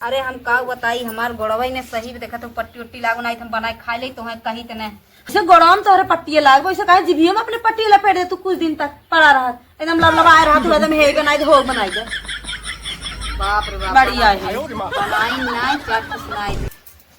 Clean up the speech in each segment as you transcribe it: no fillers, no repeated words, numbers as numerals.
अरे हम का बताई हमार गोड़वा ने सही देखा तो पट्टी उट्टी लागू नहीं हम बनाए खा ले तो कहीं तो नहीं ऐसे गोड़ाम तोहरे पट्टी लाग वैसे कहे जीभियों में अपने पट्टी लपेट दे तू कुछ दिन तक पड़ा रहा एकदम लबलबाए रहा तू एकदम हे बनाई दे हो बनाई दे बाप रे बाप बढ़िया है बनाई नहीं चट सुनाई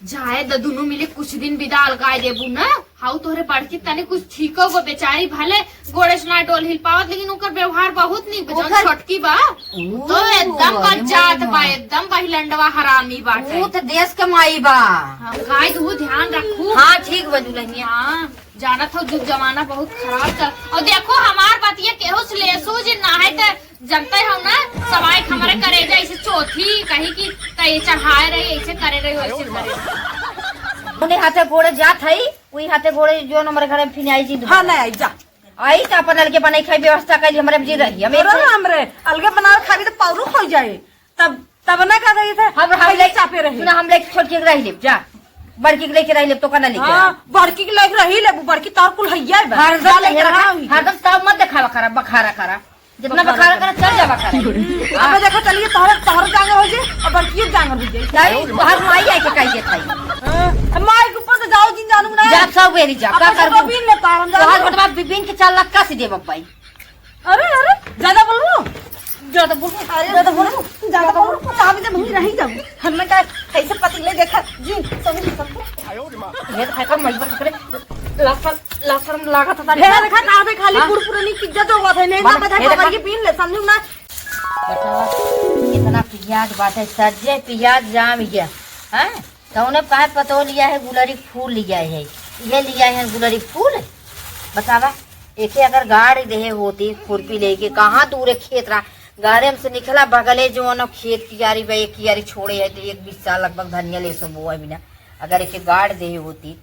जाए द दोनों मिले कुछ दिन विदा अलगाए देबू ना हाउ तोहरे बड़की तने कुछ ठीको गो बेचारी भले गोड़ेश ना डोल हिल पावत लेकिन ओकर व्यवहार बहुत नहीं जौन छोटकी बा तो एकदम बज्जात बा एकदम बहिलंडवा हरामी बाटे वो तो देश कमाई बा हम गाय दू ध्यान रखू हाँ ठीक बजुलही हाँ जाना था जुग जमाना बहुत खराब चल और देखो हमार बतिया केहो से लेसो जे ना है त जनते हो ना सवाई हमारे करे जा ऐसे चौथी कहीं की कहीं चढ़ाए रही ऐसे करे रही वैसे करे उन्हें हाथे घोड़े जात है वही हाथे घोड़े जो हमारे घर में फिनाई जी हाँ नहीं आई जा आई तो अपन अलगे बनाई खाई व्यवस्था कर हमारे जी रही हमें हमरे अलगे बना खाली तो पाउरू हो जाए तब ना कर रही थे हम ले चापे रहे हम लेके छोड़ के रही ले जा बड़की के लेके रही ले तो कना लेके बड़की के लेके रही ले बड़की तार कुल हैया हरदम तब मत दिखावा करा बखारा करा जितना बखारा करा चल जा बखारा अब देखो चलिए तोहर जांगर हो जाए और बड़की जांगर हो जाए बाहर माई आई के कही के खाई माई के ऊपर तो जाओ जिन जानू ना जा सब बेरी जा का कर बिन ले पारम तो हाथ बटवा बिपिन के 4 लाख का से देब भाई अरे ज्यादा बोल रहा ज्यादा बोल ज्यादा बोल चाह भी नहीं रही जब हमने का कैसे पतीले देखा जी सब ये तो खाकर मजबूर करे लाफर लागत था हे देखा का दे खाली पुरपुरनी की इज्जत होगा थे नहीं बता खबर के पीन ले समझू ना बतावा इतना प्याज बात है सजे प्याज जाम गया हैं तो उन्हें कहा पतो लिया है गुलरी फूल लिया है ये लिया है गुलरी फूल बतावा एके अगर गाड़ी दे होती खुरपी लेके कहाँ दूर खेत रहा गारे से निकला बगले जो न खेत कियारी बा एक कियारी छोड़े है तो 1-20 साल लगभग धनिया ले सो बोआ बिना अगर एक गाड़ दे होती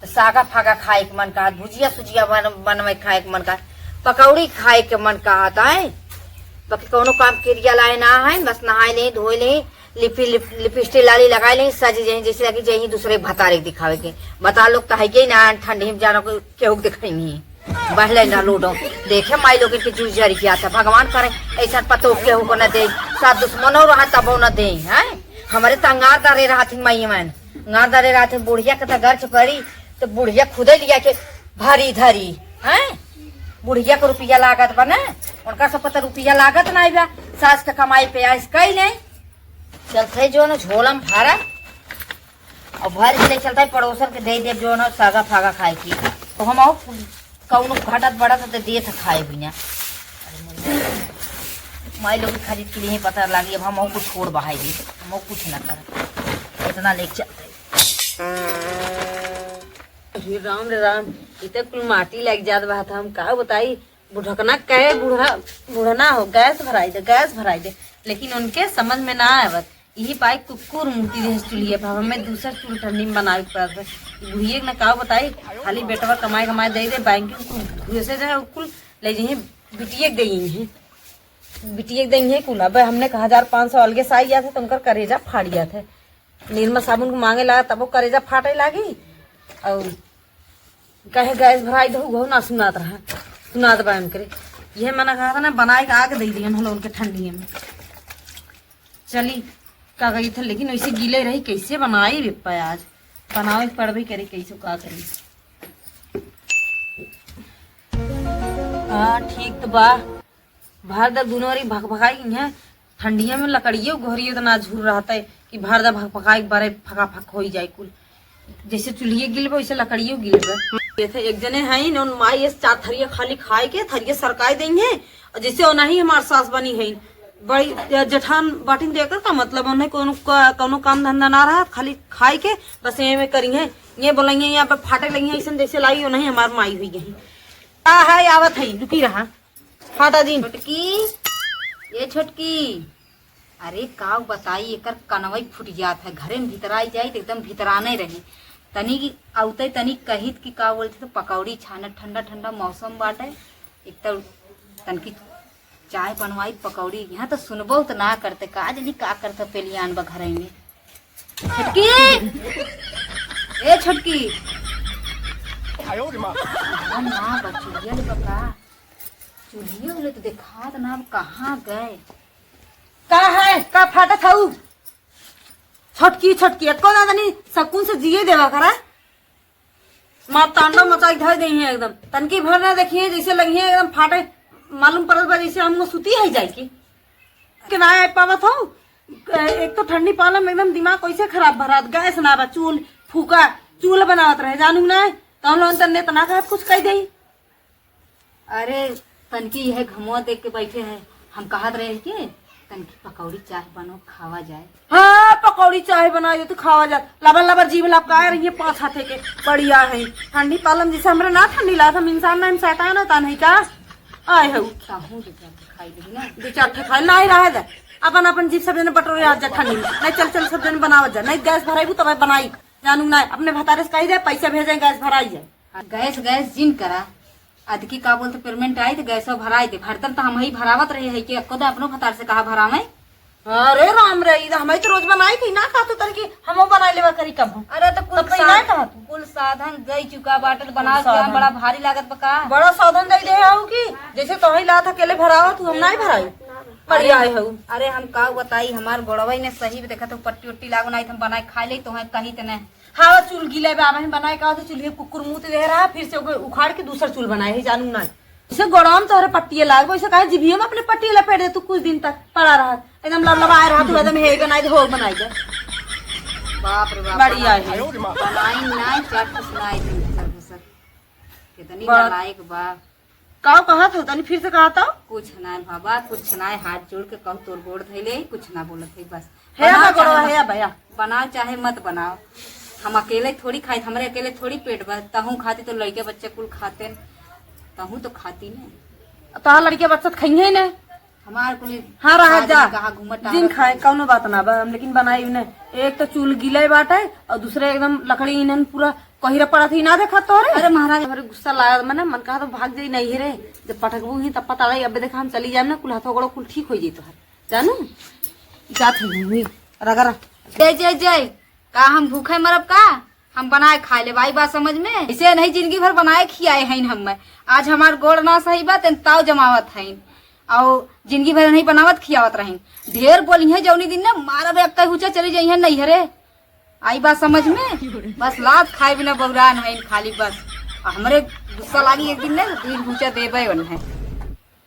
तो सागा फागा खाए के मन कहा भुजिया सुजिया बनवे खाए के मन कहा पकौड़ी खाए के मन कहा है बाकी कोनो काम क्रिया लाए ना है बस नहाए ले धोए ले लिपस्टिक लाली लगाए ले सज जाए जैसे लगी जही दूसरे भतारे दिखावे के बता लोग तो है के ना ठंडी में जानो केहू दिखाई बहले ना लूडो देखे माई लोग के जूझ जरी किया था भगवान करे ऐसा पतो केहू को न दे साथ दुश्मनों रहा तब न दे हैं हमारे तंगार दारे रहा थी माई मन गार दारे रहा थे बुढ़िया के गर्च पड़ी तो बुढ़िया खुदे लिया के भारी धरी हैं बुढ़िया को रुपया लागत बने उनका सब पता रुपया लागत ना बा सास के कमाई पे आइस कई नहीं चलते जो न झोलम भारा और भर के ले चलता है पड़ोसन के दे दे जो न सागा फागा खाए की तो हम कौनो घटत बढ़त तो दे था खाए बिना माई लोग खरीद के लिए पता लगी अब हम कुछ छोड़ बहाई दी हम कुछ ना कर इतना लेके चलते राम रे राम इतने कुल माटी लग जात बा हम का बताई बुढ़कना कहे बुढ़ना हो गैस भराई दे लेकिन उनके समझ में ना आवत यही पाई कुकुर मूर्ति दे चुलिए भाव में दूसरा चूल ठंडी में बनावे पड़त है बुढ़िए ना का बताई खाली बेटवा कमाई दे दे बैंक वैसे जो है कुल ले जाइए बिटिए गई है बिटिए गई है कुल अब हमने 1500 अलगे साई जाते तो उनका करेजा फाड़ गया थे निर्मा साबुन को मांगे लगा तब वो करेजा फाटे लगी और कहे गैस भराई दो वो ना सुनात बा करे यह मैंने कहा था ना बनाए के आग दे दिए हम उनके ठंडी में चली का गई था लेकिन वैसे गीले रही कैसे बनाई रे प्याज बनावे पड़ भी करे कैसे का करी हाँ ठीक तो बा भार दा दोनों वाली भगभगाई है ठंडिया में लकड़ियों घोरियो तो ना झूर रहता है कि भार दा भगभगाई बारे फका फक हो जाए कुल जैसे चूल्हे गिल वैसे लकड़ियों गिल एक जने है न माई 4 थरिया खाली खाए के थरिया सरकाई देंगे और जैसे ओना ही हमार सास बनी है बड़ी जठान बाटिन देकर का मतलब उन्हें कोनो काम धंधा ना रहा खाली खाए के बस ये में करी है ये बोलेंगे यहाँ पे फाटे लगी है ऐसा जैसे लाई नहीं हमार माई हुई गई है आवत है रुकी रहा फाटा दिन छोटकी अरे का बताई एकर कनवई फुट जात है घरे में भीतराई जाए तो एकदम भीतराने रही तनी औते तनी कहित की का बोलते तो पकौड़ी छाना ठंडा ठंडा मौसम बाटे एक तो तनकी चाय बनवाई पकौड़ी यहाँ तो सुनबो तो ना करते का जनी का करते पेलियान बा घर में छोटकी ए छोटकी ना बचुलिया ले बका चूल्हे वाले तो देखा ना कहाँ गए का है का फाटा था छटकी छटकी एको दादा नहीं सकून से जिए देवा करा माँ तांडव मचाई धर गई है एकदम तनकी भर ना देखिए जैसे लगी है एकदम फाटे मालूम पड़त बा जैसे हमको सुती है जाए की कि ना आ पावत हो। एक तो ठंडी पाला में एकदम दिमाग कैसे खराब भरात गैस ना बा चूल फूका चूल बनावत रहे जानू ना तो हम लोग तन्ने तना का कुछ कह दई। अरे तनकी यह घमुआ देख के बैठे हैं हम कहत रहे कि तनकी पकौड़ी चाय बनो खावा जाए। हाँ पकौड़ी चाय बना दे तो खावा जा लबर लबर जीव लाभ का रही है 5 हाथे के बढ़िया है ठंडी पालम जैसे हमरा ना ठंडी ला हम इंसान ना शैतान होता नहीं का आए हो कहूँ खाई देगी ना 2-4 ठे खाई नहीं रहे दे अपन अपन जीव सब जने बटोरे आ जा ठंडी में नहीं चल चल सब जने बनावत जा नहीं गैस भराई तब बनाई जानू ना अपने भतारे से कही दे पैसे भेजे गैस भराई जाए। गैस गैस जिन करा अदकी का बोलते पेमेंट आई तो गैस भराई दे भरतन तो हम ही भरावत रहे है कि खुद अपनो भतार से कहा भरावे। अरे राम रे हमें तो रोज बनाई थी ना खातू तर की हम बनाई लेवा करी कब अरे तो कुल साधन गई चुका बाटल बना के बड़ा भारी लागत बका बड़ा साधन दे दे आओ की जैसे तो ही ला था अकेले भरावा तू हम नहीं भराई बढ़िया है हो। अरे हम का बताई हमार गोड़वा ने सही में देखा तो पट्टी उट्टी लागू नहीं हम बनाए खा ले तो है कहीं तने हाँ चूल गीले बाबा हम बनाए का चूल्हे कुकुर मुंह दे रहा फिर से उखाड़ के दूसरा चूल बनाए है जानू ना इसे गोड़ाम तोहरे पट्टी लाग वैसे कहा जीभियों में अपने पट्टी लपेट दे तू कुछ दिन तक पड़ा रहा एकदम लबलबाए रहा तू एकदम हे बनाई हो बनाई दे बाप रे बाप बढ़िया है बनाई नहीं चाट सुनाई दे कितनी लायक बा का कहा था तनी फिर से कहा था कुछ ना बाबा कुछ ना हाथ जोड़ के कहू तोर गोड़ धैले कुछ ना बोलत है बस है भैया बनाओ चाहे मत बनाओ हम अकेले थोड़ी खाई हमरे अकेले थोड़ी पेट बा तहू खाती तो लड़के बच्चे कुल खाते तहू तो खाती ने तो लड़के बच्चा खाइए ना हमार कुल हाँ रहा जा कहा घूमट दिन खाए कौनो बात ना बा लेकिन बनाई ने एक तो चूल गीले बाटे और दूसरे एकदम लकड़ी इन्हन पूरा कहिरा पड़ा थी ना देखा तो अरे महाराज हमारे गुस्सा लगा मैंने मन कहा तो भाग जाई नहीं रे जब पटकबू ही तब पता लगी अब देखा हम चली जाए ना कुल हाथों गोड़ो कुल ठीक हो जाई तो जानू जात हुई रगरा जय जय जय का हम भूखे मरब का हम बनाए खा ले भाई बात समझ में इसे नहीं जिंदगी भर बनाए खियाए हैं हम आज हमार गोड़ ना सही बात ताव जमावत है और जिंदगी भर नहीं बनावत खियावत रही ढेर बोली है जौनी दिन ने मारा बेक्का हुचा चली जाई है नहीं हरे आई बात समझ में बस लात खाए बिना बौरान है खाली बस हमरे गुस्सा लागी एक दिन ने दिन हुचा देबे है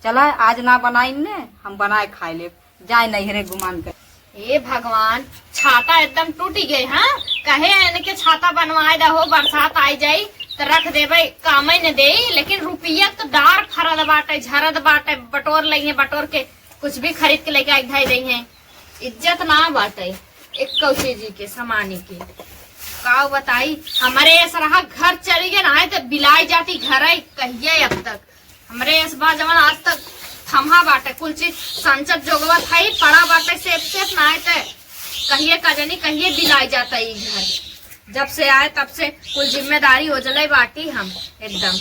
चला आज ना बनाई ने हम बनाए खाए ले जाए नहीं हरे गुमान कर हे भगवान छाता एकदम टूटी गई हाँ कहे इनके छाता बनवाए दहो बरसात आई जाई तो रख देवे काम न दे लेकिन रुपया तो डार फरद बाटे झरद बाटे बटोर लगे बटोर के कुछ भी खरीद के लेके आई दे है इज्जत ना बाटे एक कौशे जी के समानी के का बताई हमारे ऐसा रहा घर चली गए ना तो बिलाई जाती घर आई कहिए अब तक हमारे इस बार जमान आज तक थमा बाटे कुल चीज संचत जोगवा था पड़ा बाटे सेफ ना आए थे कहिए कजनी कहिए बिलाई जाता है घर जब से आए तब से कुल जिम्मेदारी हो जले बाटी हम एकदम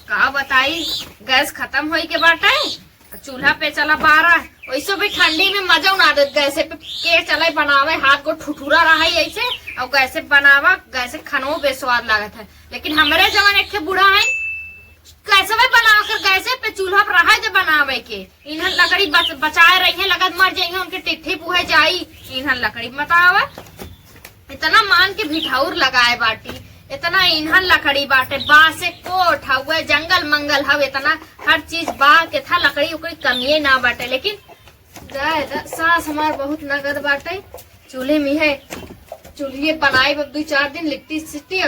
का बताई गैस खत्म होई के बाटे चूल्हा पे चला 12 वैसे भी ठंडी में मजा उड़ा दे गैसे पे के चले बनावे हाथ को ठुठुरा रहा है ऐसे और गैसे बनावा गैसे खानो बेस्वाद लागत है लेकिन हमारे जवान एक बूढ़ा है कैसे में बना कर गैसे पे चूल्हा पर रहा है बनावे के इन्हन लकड़ी बचाए रही है लगत मर जाइए उनके टिट्ठी पुहे जाई इन्हन लकड़ी बतावा इतना मान के भिठाउर लगाए बाटी इतना इन्हन लकड़ी बाटे बासे कोठ हुए जंगल मंगल हवे इतना हर चीज बा के था लकड़ी उकड़ी कमिए ना बाटे लेकिन सास हमार बहुत नगद बाटे चूल्हे में है चूल्हे बनाए 2-4 दिन लिट्टी सिट्टी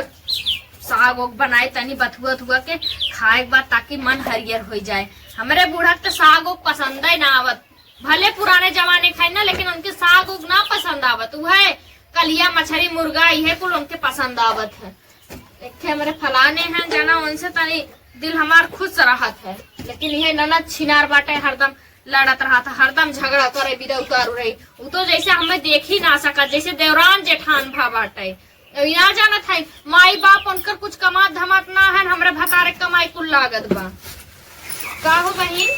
साग ओग बनाए तनी बथुआ थुआ के खाए के बाद ताकि मन हरियर हो जाए हमारे बूढ़ा तो साग ओग पसंद ही ना आवत भले पुराने जमाने खाए ना लेकिन उनके साग ओग ना पसंद आवत वह कलिया मछली मुर्गा ये कुल उनके पसंद आवत है देखे हमारे फलाने हैं जाना उनसे तनी दिल हमार खुश रहत है लेकिन ये ननद छिनार बाटे हरदम लड़त रहा था हरदम झगड़ा करे बिदा उतारू रही वो तो जैसे हमें देख ही ना सका जैसे देवरान जेठान भा बाटे यहाँ जाना था माई बाप उनकर कुछ कमात धमात ना है हमरे भतारे कमाई कुल लागत बा का हो बहन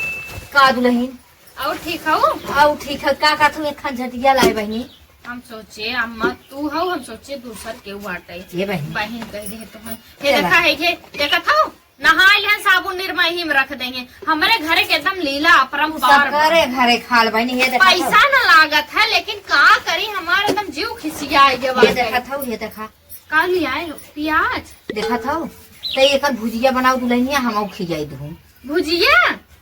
का दुल्हन और ठीक हो आओ ठीक है का तू एक झटिया लाए बहनी हम सोचे अम्मा तू हो हम सोचे दूसर के बाटे ये बहन बहन कह रही तो हे देखा है ये देखा था नहाए हैं साबुन निर्मही में रख देंगे। हमारे घरे के एकदम लीला अपरंपार बा। घरे घरे खाल बहनी ये देखा पैसा न लागत है लेकिन का करी हमारे एकदम जीव खिसियाए जब ये देखा था ये देखा का लियाए प्याज देखा था तो एक भुजिया बनाओ दुल्हनिया हम खिजाई दू भुजिया।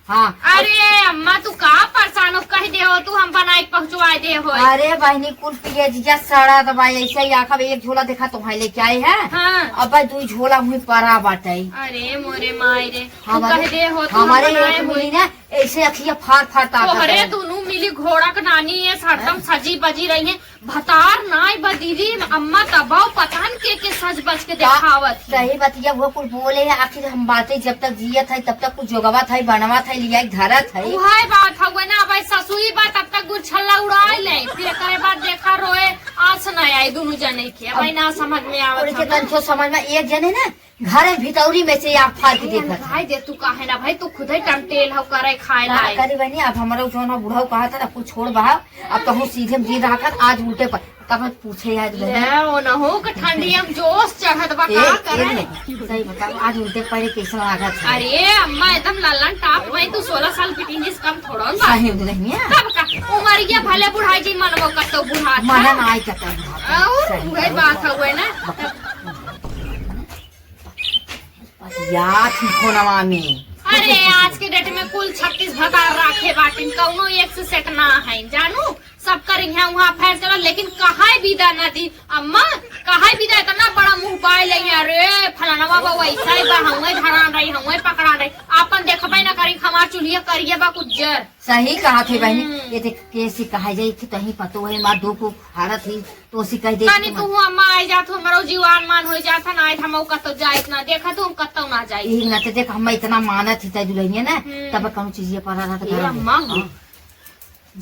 हाँ अरे अम्मा तू का परेशान हो कह दे हो तू हम बनाए पहुँचवाए दे हो। अरे बहनी कुल पिया सड़ा दबाई ऐसे ही आखा एक झोला देखा तो वहाँ लेके आए है हाँ। अब दू झोला मुझे परा बाटे अरे मोरे माई रे तू कह दे हो तू हमारे बनाए एक हुई। मिली ना ऐसे अखिया फाड़ फाड़ ताकत तोहरे है। दोनों मिली घोड़ा का नानी है सरदम सजी बजी रही है भतार नाई बदीदी अम्मा तबाव पता न के सज बज के देखावत है। सही बतिया वो कुछ बोले है आखिर हम बातें जब तक जियत है तब तक कुछ जोगवा था बनवा था लिया धरत है उहाय बात हुए ना भाई ससुई बात तब तक गुड़ छल्ला उड़ाई ले फिर करे बाद देखा रोए आस न आई दोनों जने के भाई ना समझ में आवत के तंचो समझ में एक जने ना घर भितौरी में से आग फाड़ के देखत भाई दे तू काहे ना भाई तू खुद ही टमटेल हो करे खाए ना लाए करी बहनी अब हमारा जो ना बुढ़ाऊ कहा था ना कुछ छोड़ बहा अब तो हम सीधे जी रहा कर आज उल्टे पर तब पूछे याद ले ओ न हो कि ठंडी हम जोश चढ़त बा का करे। सही बताओ आज उल्टे पड़े कैसा लगा था अरे अम्मा एकदम लल्लन टाप भाई तू 16 साल की टीनेज कम थोड़ा ना सही दुल्हनिया तब का उमरिया भले बुढ़ाई जी मनबो कतो बुढ़ा मना ना आई कहता और वही बात हुए ना याद फोनवा में अरे आज के डेट में कुल 36 भतार राखे बाटिन कौनो एक से सेट ना है जानू सब करेंगे वहाँ फैर चला लेकिन कहा विदा न दी अम्मा कहा विदा इतना बड़ा मुंह पाए लगे अरे फलाना बाबा वैसा ही बा हमें धरान रही हमें पकड़ा रही अपन देखबे ना करी हमार चूल्हिया करिए बा कुछ जर सही कहा थे बहनी ये देख कैसी कहा जाई थी तही पतो है मार दो को भारत ही तो उसी कह दे तानी तू अम्मा आई जात हमरो जीवान मान हो जाता ना आई हम कतो जाइत ना देखा तू हम कतो ना जाई यही ना देख हम इतना मानत थी दुल्हनिया ना तब कौन चीज पर रहा था अम्मा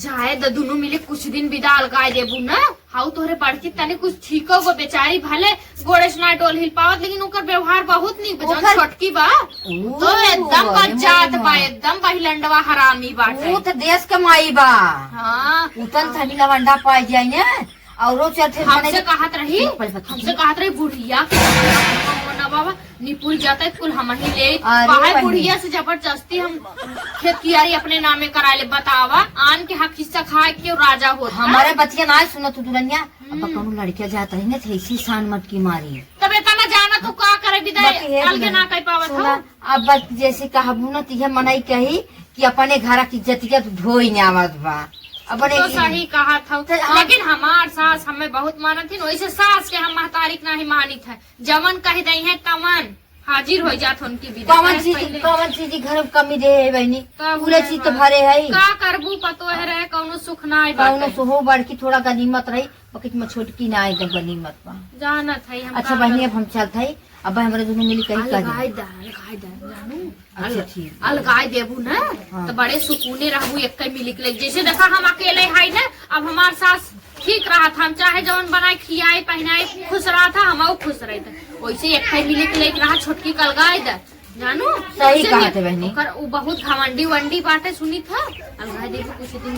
जाए द दोनों मिले कुछ दिन विदा अलगाए देबू ना हाउ तोहरे बड़की तने कुछ ठीको गो बेचारी भले गोड़ेश ना डोल हिल पावत लेकिन ओकर व्यवहार बहुत नहीं जौन छोटकी बा तो एकदम बच्चात बा एकदम बहिलंडवा हरामी बाटे वो तो देश कमाई बा हाँ उतन थनी लवंडा पाई जाई ने औरो चरथे हमसे कहत रही बुढ़िया ना बाबा निपुल जाता है कुल हम ही ले बाहर बुढ़िया से जबरदस्ती हम खेत कियारी अपने नामे करा ले बतावा आन के हक हिस्सा खा के राजा हो हमारे बच्चिया ना सुनो तू दुल्हनिया अब कौन लड़किया जात रही ने थैसी शान मत की मारी तब इतना जाना तू का करे विदाई अलगे ना कह पावत हो अब जैसे कहबू ना तिहे मनाई कही कि अपने घर की इज्जतिया धोई ने आवत बा अपने तो सही कहा था लेकिन हमार सास हमें बहुत मानत थी वैसे सास के हम महतारिक नहीं मानी था जवन कह दई है तमन हाजिर हो जात उनकी विदाई कौन चीज घर में कमी दे है बहनी पूरे चीज तो भरे है का करबू पतो है रहे कौनो सुख ना कौनो सुहो बड़की थोड़ा गनीमत रही बकित में छोटकी ना आए गनीमत बा जाना था हम अच्छा बहनी अब हम चलते है अब हमारे दोनों मिली कहीं कर अलगाई देबू ना तो बड़े सुकूने रहू एक मिली के जैसे देखा हम अकेले है ना अब हमार सास ठीक रहा था हम चाहे जवन बनाए खियाए पहनाए खुश रहा था हम खुश रहे थे वैसे एक मिली के लेके रहा छोटकी कलगाए दे जानू सही कहा थे बहनी वो बहुत घमंडी वंडी बाटे सुनी था अलगाई देबू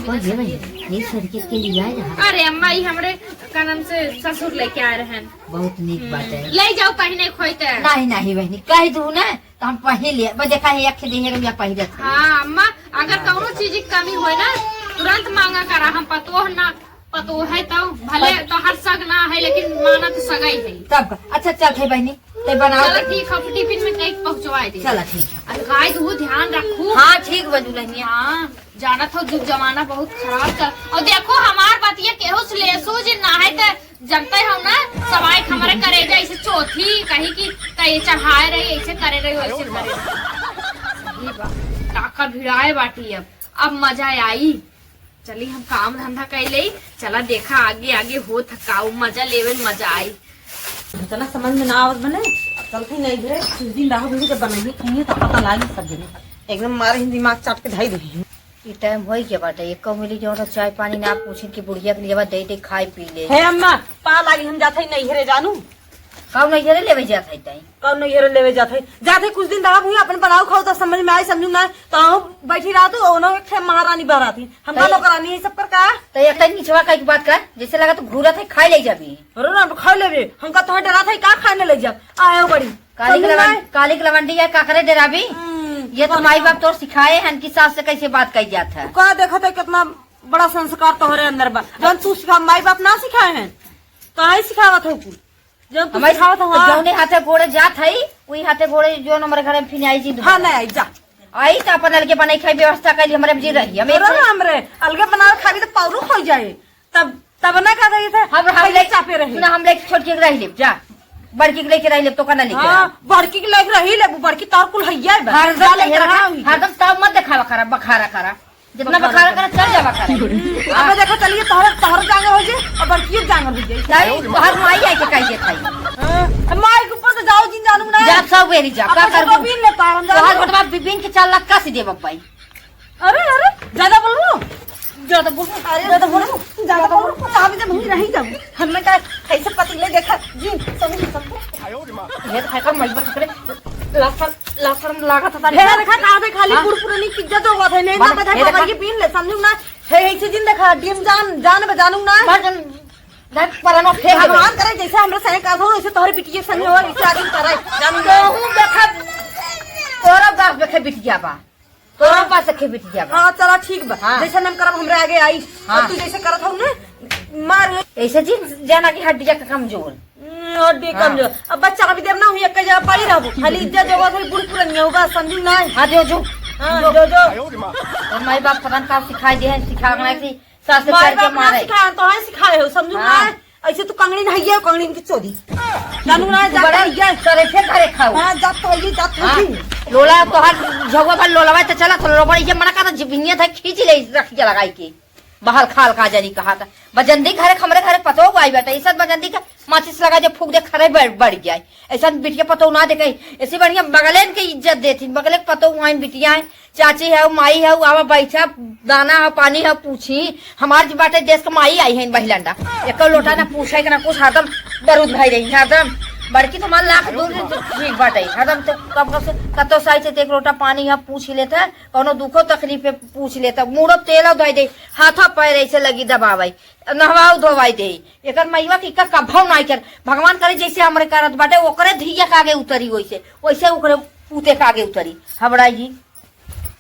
कुछ दिन ये सर्किट के लिए आए रहा अरे अम्मा ही हमरे का नाम से ससुर लेके आए रहे बहुत नीक बात है ले जाओ पहने खोते नहीं नहीं बहनी कह दू ना तो हम पहन लिया देखा है एक देहे पहले हाँ अम्मा अगर कौनो चीज की कमी हो ना तुरंत मांगा करा हम पतो है तो भले तो हर सग ना है लेकिन माना तो सगाई है तब अच्छा चल थे बहनी ते बनाओ चलो ठीक है टिफिन में केक पहुंचवाए दे चला ठीक है अलगाई दो ध्यान रखू हाँ ठीक बनू रही हाँ जाना था जुग जमाना बहुत खराब चल और देखो हमार बातिया केहू से लेसो जे ना है तो जनते हो ना सवाई हमारे करे जाए ऐसे चौथी कहीं की कहीं चढ़ाए रही ऐसे करे रही वैसे करे टाका भिड़ाए बाटी अब मजा आई चली हम काम धंधा कर ले चला देखा आगे आगे हो थकाऊ मजा लेवे मजा आई इतना समझ में ना आवत बने चलते नहीं घरे कुछ दिन रहो भी जब बनाइए खाइए तो पता लागी सब जने एकदम मारे हिंदी दिमाग चाट के धाई दे ये टाइम हो गया बाटे एक मिली जो चाय पानी ना पूछे कि बुढ़िया के लिए दे दे खाई पी ले हे अम्मा पा लागी हम जाते नहीं घरे जानू कब नहीं घरे लेवे जात है ताई कौन नहीं घरे लेवे जाते कुछ दिन रहा हुई अपन बनाओ खाओ तो समझ में आए समझू ना तो बैठी रहा तो ओनो एक महारानी बहरा थी हम का करानी है सब कर का तो एक टाइम निचवा का बात कर जैसे लगा तो घूरा था खाई ले जाबी अरे ना खा लेवे हमका तो डरा था का खाने ले जा आयो बड़ी काली लवंडी है काकरे डेराबी। ये तो माई बाप तो सिखाए हैं कि सास से कैसे बात कही जाता है। का देखा था कितना बड़ा संस्कार तोहरे अंदर बा। जब तू सिखा माई बाप ना सिखाए हैं कहा सिखावत हो कुल जब तू सिखावत हो। जौने हाथे घोड़े जात है वही हाथे घोड़े जो हमारे घर में फिर आई जी। हाँ नहीं आई जा आई तो अपन अलगे बनाई खाई व्यवस्था कर हमारे जी रही हमरे अलगे बना खाली तो पाउरू हो जाए तब ना का रही थे हम ले चापे रही हम लेके छोड़ के रह ले जा बड़की के लेके रह ले तो कहना लेके बड़की के लेके रही ले बड़की तार कुल हैया हरदम तब मत दिखावा करा बखारा करा जितना बखारा करा चल जावा करा। अब देखो चलिए तोहर जांगर हो जाए और बड़की जांगर हो जाए बाहर माई आई के कहिए खाई माई के ऊपर तो जाओ जिन जानू ना जा सब बेरी जा का कर बिन ले पारम जा तोहर बटवा बिबिन के 4 लाख का से देब भाई। अरे ज्यादा बोलू ज्यादा बोलू ज्यादा बोलू हम जब नहीं रही जब हमने का कैसे पतीले देखा जी ये तो खाकर मजबूर करे लाफर लागत था ढेर देखा का दे खाली पुरपुरनी की इज्जत होगा थे नहीं बता बाबा के पीन ले समझू ना हे ऐसे दिन देखा डीम जान बजानू ना परनो फेंक भगवान करे जैसे हमरा सहे का हो ऐसे तोहरे बिटिया संग हो इस आदमी करे जानू तो हूं देखा तोरा बाप देखे बिटिया बा तोरा पास के बिटिया बा। हां चला ठीक बा जैसे हम करब हमरे आगे आई और तू जैसे करत हो ना मार ऐसे जी जाना की हड्डिया का कमजोर हड्डी कमजोर। अब बच्चा भी देव ना हुई एक जगह पड़ी रहबो खाली इज्जत जगह थोड़ी बुढ़ पुरानी होगा समझू ना। हां जो हां जो और माई बाप पता का सिखाई दे है सिखाना कि सास से माई करके बाप ना मारे सिखाए तो है सिखाए हो समझू ना ऐसे तू कंगड़ी नहीं है कंगड़ी की चोरी जानू ना जा बड़ा ये करे फिर घरे खाओ। हां जात तो ये जात नहीं लोला तो हर झगवा पर लोलावा तो चला तो लोबड़ी ये मना का जिबिनिया था खींच ले रख के लगाई के बहाल खाल का जरी कहा था बजंदी घरे हमरे घरे पतो आई बेटा ऐसा बजंदी का माचिस लगा दे फूक दे खरे बढ़ जाए ऐसा बिटिया पतो ना दे कहीं ऐसी बढ़िया बगलेन के इज्जत देती बगले पतो वहाँ बिटिया है चाची है माई है आवा बैठा दाना है पानी है पूछी हमारे बाटे देश का माई आई है बहिलंडा एक लोटा ना पूछे ना कुछ हरदम बरूद भाई रही हरदम बड़की तो मान लाख दूर ठीक बाटे हरदम तो कब से कतो साई से एक लोटा पानी यहाँ पूछ लेता कोनो दुखो तकलीफ पे पूछ लेता मुड़ो तेल धोई दे हाथा पैर ऐसे लगी दबावाई नहवाओ धोवाई दे एक मैया की कभाव नहीं कर भगवान करे जैसे हमारे करत बाटे ओकरे धिया के आगे उतरी वैसे वैसे ओकरे पूते के आगे उतरी हबड़ा जी।